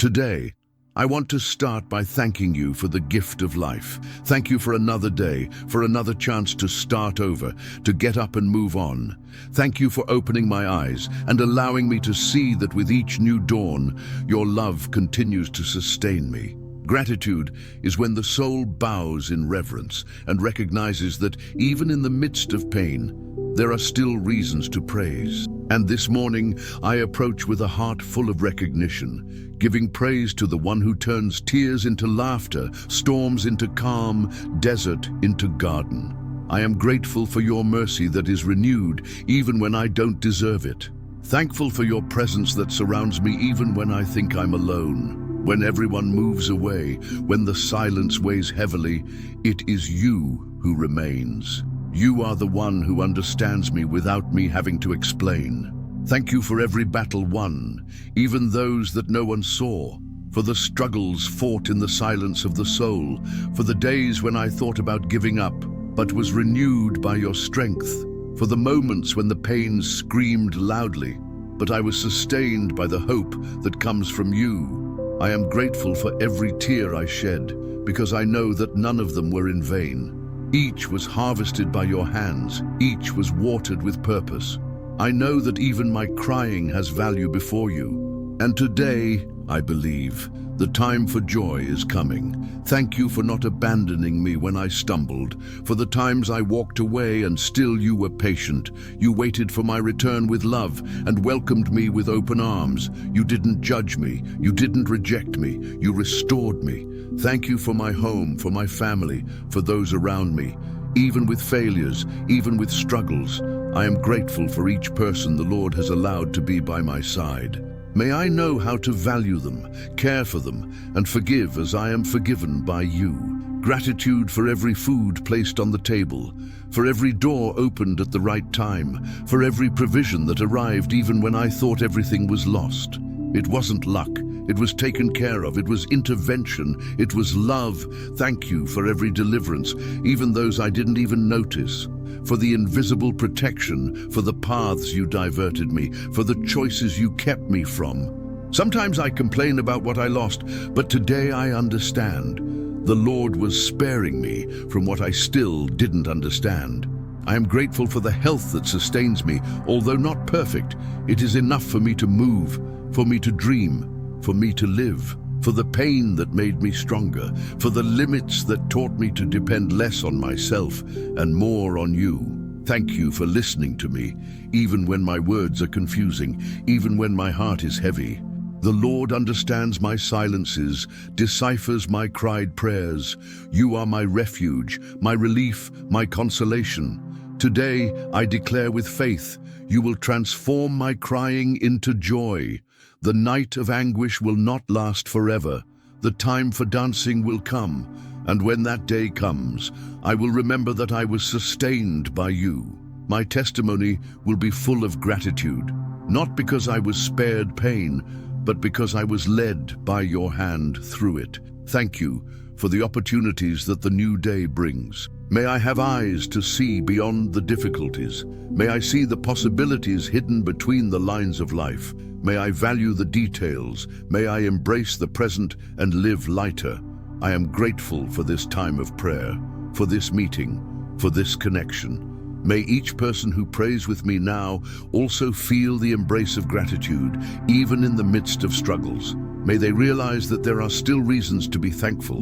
Today, I want to start by thanking you for the gift of life. Thank you for another day, for another chance to start over, to get up and move on. Thank you for opening my eyes and allowing me to see that with each new dawn, your love continues to sustain me. Gratitude is when the soul bows in reverence and recognizes that even in the midst of pain, there are still reasons to praise. And this morning, I approach with a heart full of recognition, giving praise to the one who turns tears into laughter, storms into calm, desert into garden. I am grateful for your mercy that is renewed even when I don't deserve it. Thankful for your presence that surrounds me even when I think I'm alone. When everyone moves away, when the silence weighs heavily, it is you who remains. You are the one who understands me without me having to explain. Thank you for every battle won, even those that no one saw, for the struggles fought in the silence of the soul, for the days when I thought about giving up, but was renewed by your strength, for the moments when the pain screamed loudly, but I was sustained by the hope that comes from you. I am grateful for every tear I shed, because I know that none of them were in vain. Each was harvested by your hands, each was watered with purpose. I know that even my crying has value before you. And today, I believe, the time for joy is coming. Thank you for not abandoning me when I stumbled, for the times I walked away and still you were patient. You waited for my return with love and welcomed me with open arms. You didn't judge me, you didn't reject me, you restored me. Thank you for my home, for my family, for those around me. Even with failures, even with struggles, I am grateful for each person the Lord has allowed to be by my side. May I know how to value them, care for them, and forgive as I am forgiven by you. Gratitude for every food placed on the table, for every door opened at the right time, for every provision that arrived even when I thought everything was lost. It wasn't luck. It was taken care of. It was intervention. It was love. Thank you for every deliverance, even those I didn't even notice. For the invisible protection, for the paths you diverted me, for the choices you kept me from. Sometimes I complain about what I lost, but today I understand. The Lord was sparing me from what I still didn't understand. I am grateful for the health that sustains me. Although not perfect, it is enough for me to move, for me to dream, for me to live, for the pain that made me stronger, for the limits that taught me to depend less on myself and more on you. Thank you for listening to me, even when my words are confusing, even when my heart is heavy. The Lord understands my silences, deciphers my cried prayers. You are my refuge, my relief, my consolation. Today, I declare with faith, you will transform my crying into joy. The night of anguish will not last forever. The time for dancing will come, and when that day comes, I will remember that I was sustained by you. My testimony will be full of gratitude, not because I was spared pain, but because I was led by your hand through it. Thank you for the opportunities that the new day brings. May I have eyes to see beyond the difficulties. May I see the possibilities hidden between the lines of life. May I value the details. May I embrace the present and live lighter. I am grateful for this time of prayer, for this meeting, for this connection. May each person who prays with me now also feel the embrace of gratitude, even in the midst of struggles. May they realize that there are still reasons to be thankful,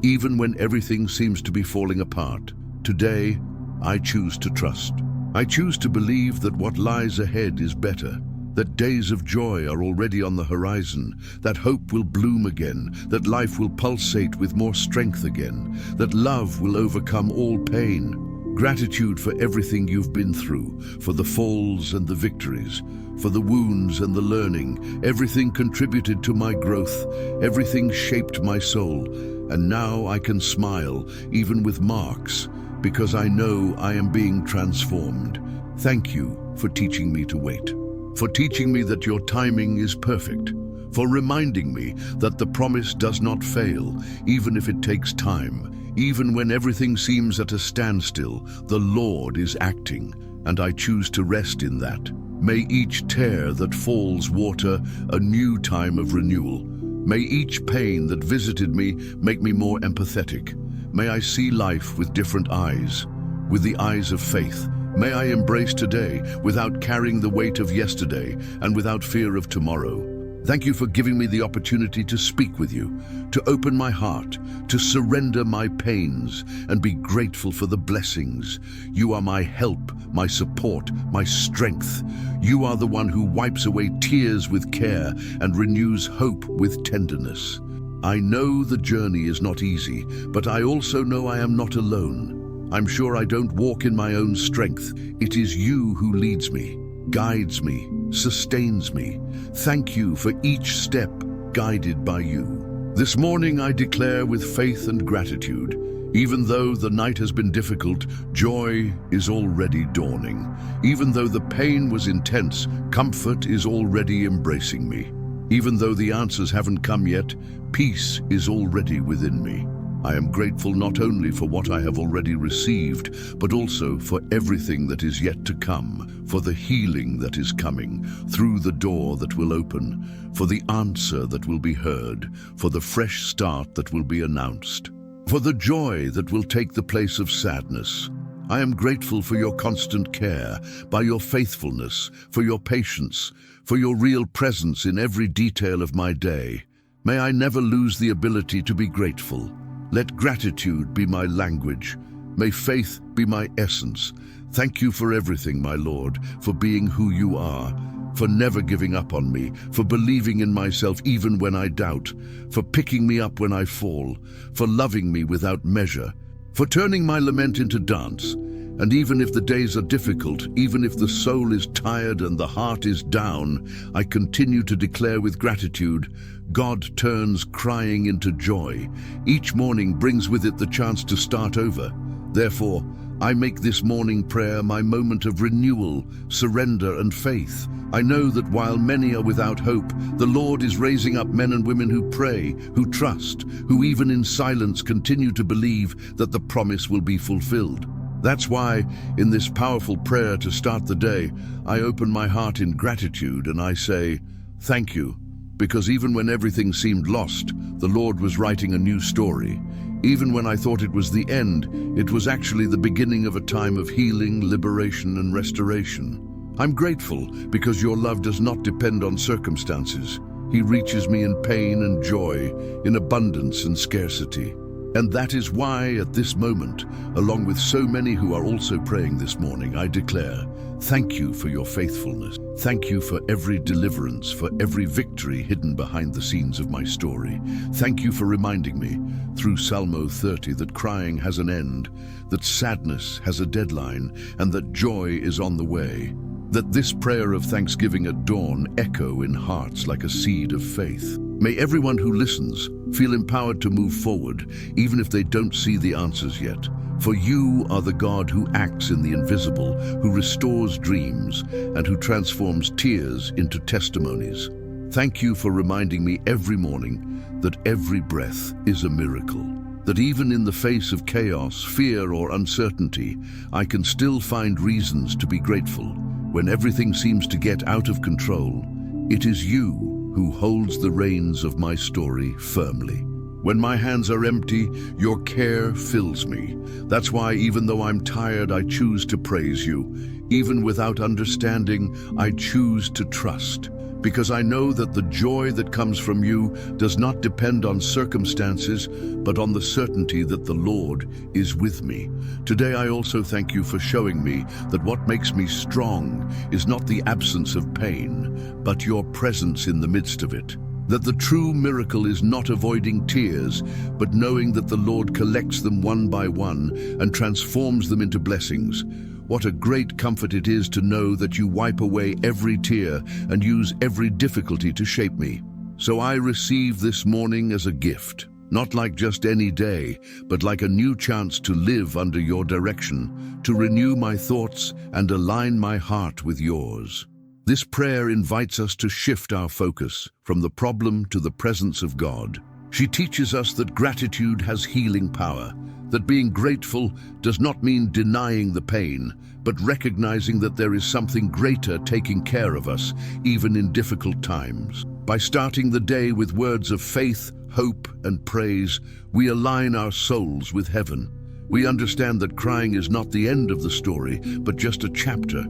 even when everything seems to be falling apart. Today, I choose to trust. I choose to believe that what lies ahead is better, that days of joy are already on the horizon, that hope will bloom again, that life will pulsate with more strength again, that love will overcome all pain. Gratitude for everything you've been through, for the falls and the victories, for the wounds and the learning. Everything contributed to my growth, everything shaped my soul, and now I can smile, even with marks, because I know I am being transformed. Thank you for teaching me to wait, for teaching me that your timing is perfect, for reminding me that the promise does not fail, even if it takes time. Even when everything seems at a standstill, the Lord is acting, and I choose to rest in that. May each tear that falls water a new time of renewal. May each pain that visited me make me more empathetic. May I see life with different eyes, with the eyes of faith. May I embrace today without carrying the weight of yesterday and without fear of tomorrow. Thank you for giving me the opportunity to speak with you, to open my heart, to surrender my pains, and be grateful for the blessings. You are my help, my support, my strength. You are the one who wipes away tears with care and renews hope with tenderness. I know the journey is not easy, but I also know I am not alone. I'm sure I don't walk in my own strength. It is you who leads me, guides me, sustains me. Thank you for each step guided by you. This morning I declare with faith and gratitude, even though the night has been difficult, joy is already dawning. Even though the pain was intense, comfort is already embracing me. Even though the answers haven't come yet, peace is already within me. I am grateful not only for what I have already received, but also for everything that is yet to come, for the healing that is coming, through the door that will open, for the answer that will be heard, for the fresh start that will be announced, for the joy that will take the place of sadness. I am grateful for your constant care, by your faithfulness, for your patience, for your real presence in every detail of my day. May I never lose the ability to be grateful. Let gratitude be my language. May faith be my essence. Thank you for everything, my Lord, for being who you are, for never giving up on me, for believing in myself even when I doubt, for picking me up when I fall, for loving me without measure, for turning my lament into dance. And even if the days are difficult, even if the soul is tired and the heart is down, I continue to declare with gratitude, God turns crying into joy. Each morning brings with it the chance to start over. Therefore, I make this morning prayer my moment of renewal, surrender, and faith. I know that while many are without hope, the Lord is raising up men and women who pray, who trust, who even in silence continue to believe that the promise will be fulfilled. That's why, in this powerful prayer to start the day, I open my heart in gratitude and I say, thank you, because even when everything seemed lost, the Lord was writing a new story. Even when I thought it was the end, it was actually the beginning of a time of healing, liberation, and restoration. I'm grateful because your love does not depend on circumstances. He reaches me in pain and joy, in abundance and scarcity. And that is why, at this moment, along with so many who are also praying this morning, I declare, thank you for your faithfulness. Thank you for every deliverance, for every victory hidden behind the scenes of my story. Thank you for reminding me, through Salmo 30, that crying has an end, that sadness has a deadline, and that joy is on the way. That this prayer of thanksgiving at dawn echo in hearts like a seed of faith. May everyone who listens feel empowered to move forward, even if they don't see the answers yet. For you are the God who acts in the invisible, who restores dreams, and who transforms tears into testimonies. Thank you for reminding me every morning that every breath is a miracle. That even in the face of chaos, fear, or uncertainty, I can still find reasons to be grateful. When everything seems to get out of control, it is you who holds the reins of my story firmly. When my hands are empty, your care fills me. That's why even though I'm tired, I choose to praise you. Even without understanding, I choose to trust. Because I know that the joy that comes from you does not depend on circumstances, but on the certainty that the Lord is with me. Today I also thank you for showing me that what makes me strong is not the absence of pain, but your presence in the midst of it. That the true miracle is not avoiding tears, but knowing that the Lord collects them one by one and transforms them into blessings. What a great comfort it is to know that you wipe away every tear and use every difficulty to shape me. So I receive this morning as a gift, not like just any day, but like a new chance to live under your direction, to renew my thoughts and align my heart with yours. This prayer invites us to shift our focus from the problem to the presence of God. She teaches us that gratitude has healing power, that being grateful does not mean denying the pain, but recognizing that there is something greater taking care of us, even in difficult times. By starting the day with words of faith, hope, and praise, we align our souls with heaven. We understand that crying is not the end of the story, but just a chapter,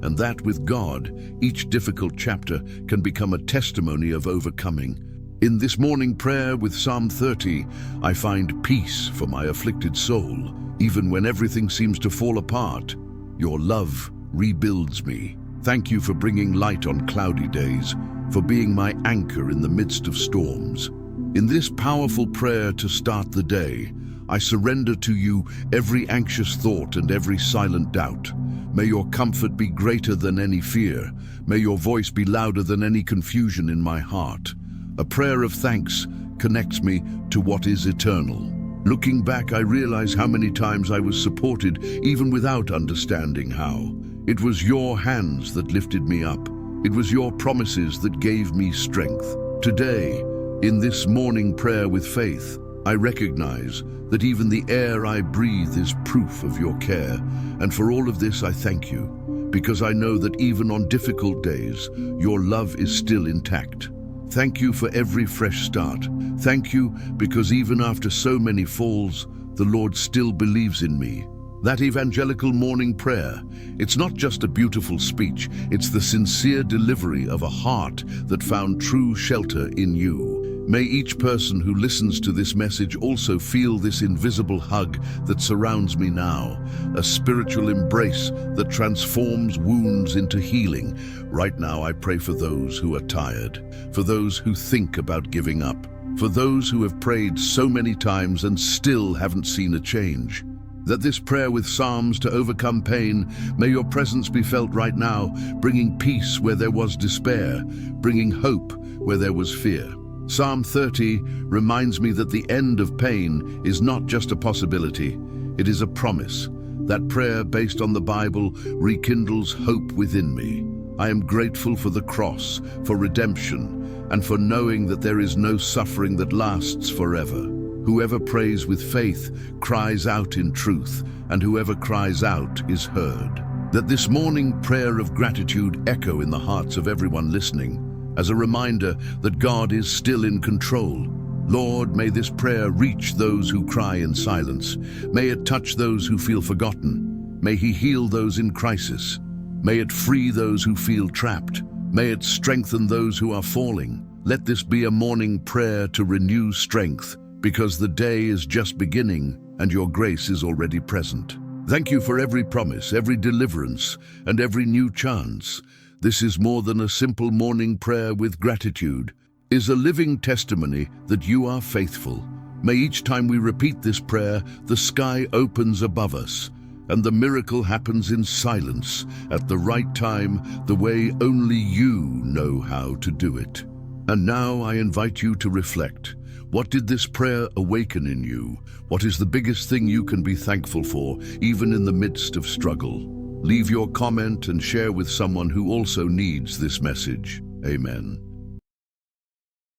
and that with God, each difficult chapter can become a testimony of overcoming. In this morning prayer with Psalm 30, I find peace for my afflicted soul. Even when everything seems to fall apart, your love rebuilds me. Thank you for bringing light on cloudy days, for being my anchor in the midst of storms. In this powerful prayer to start the day, I surrender to you every anxious thought and every silent doubt. May your comfort be greater than any fear. May your voice be louder than any confusion in my heart. A prayer of thanks connects me to what is eternal. Looking back, I realize how many times I was supported even without understanding how. It was your hands that lifted me up. It was your promises that gave me strength. Today, in this morning prayer with faith, I recognize that even the air I breathe is proof of your care. And for all of this, I thank you, because I know that even on difficult days, your love is still intact. Thank you for every fresh start. Thank you because even after so many falls, the Lord still believes in me. That evangelical morning prayer, it's not just a beautiful speech, it's the sincere delivery of a heart that found true shelter in you. May each person who listens to this message also feel this invisible hug that surrounds me now, a spiritual embrace that transforms wounds into healing. Right now, I pray for those who are tired, for those who think about giving up, for those who have prayed so many times and still haven't seen a change. That this prayer with Psalms to overcome pain, may your presence be felt right now, bringing peace where there was despair, bringing hope where there was fear. Psalm 30 reminds me that the end of pain is not just a possibility, it is a promise. That prayer based on the Bible rekindles hope within me. I am grateful for the cross, for redemption, and for knowing that there is no suffering that lasts forever. Whoever prays with faith cries out in truth, and whoever cries out is heard. That this morning prayer of gratitude echo in the hearts of everyone listening, as a reminder that God is still in control. Lord, may this prayer reach those who cry in silence. May it touch those who feel forgotten. May He heal those in crisis. May it free those who feel trapped. May it strengthen those who are falling. Let this be a morning prayer to renew strength, because the day is just beginning and your grace is already present. Thank you for every promise, every deliverance, and every new chance. This is more than a simple morning prayer with gratitude, is a living testimony that you are faithful. May each time we repeat this prayer, the sky opens above us, and the miracle happens in silence, at the right time, the way only you know how to do it. And now I invite you to reflect. What did this prayer awaken in you? What is the biggest thing you can be thankful for, even in the midst of struggle? Leave your comment and share with someone who also needs this message. Amen.